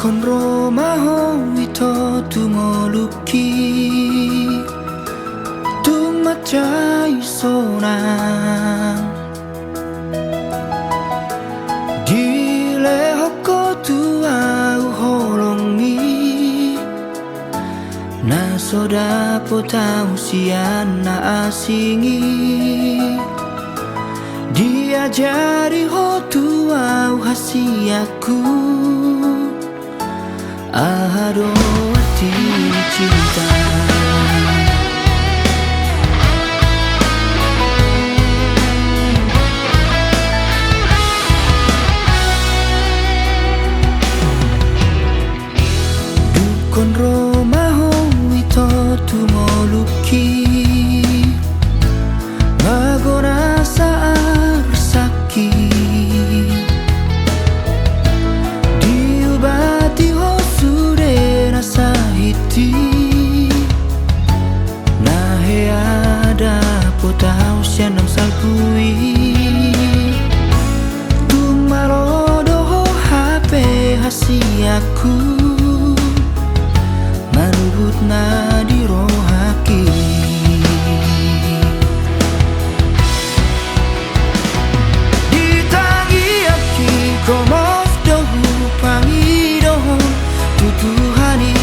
Konro maho wito tumoluki tumacai sonang dile hoko tuau holongi na soda potau siana asingi diajari hotu au hasiaku ahado arti cinta. Dukon romaho wito tumoluki magona saat saki diobati hosude nasahiti nahe ada potau sianang salpui tumarodo HP hasiaku marubut na dirohaki ditangi aki komos dohu pangidohon tutuhani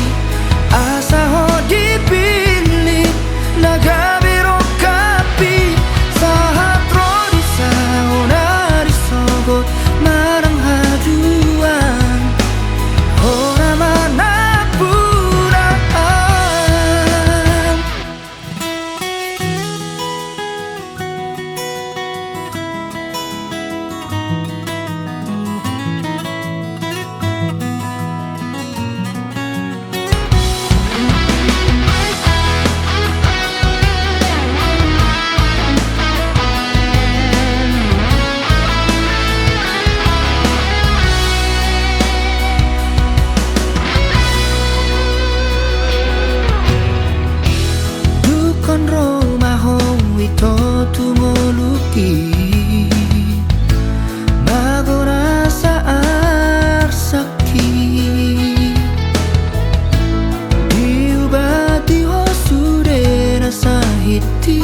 asa ho dipilih naga birokapi sahat rodi saona disogot marang haduan ora mana tumoluki magona saat saki diobati hosude nasahiti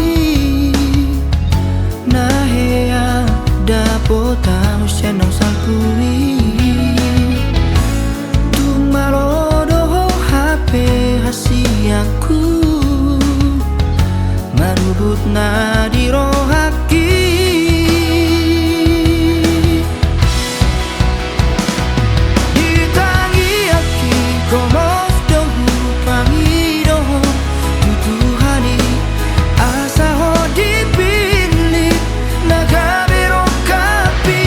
nahe ada potau sianang salpui tumarodo HP hasiaku marubut na dirohaki ditangi aki komos dohu pangidohon tutuhani asa ho dipilih naga birokapi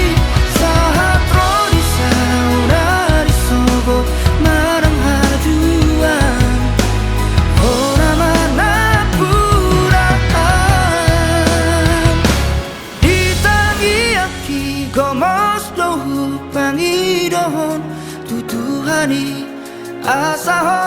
sahat rodi sauna disogot marang haduan ora mana komos dohu pangidohon tutuhani asa ho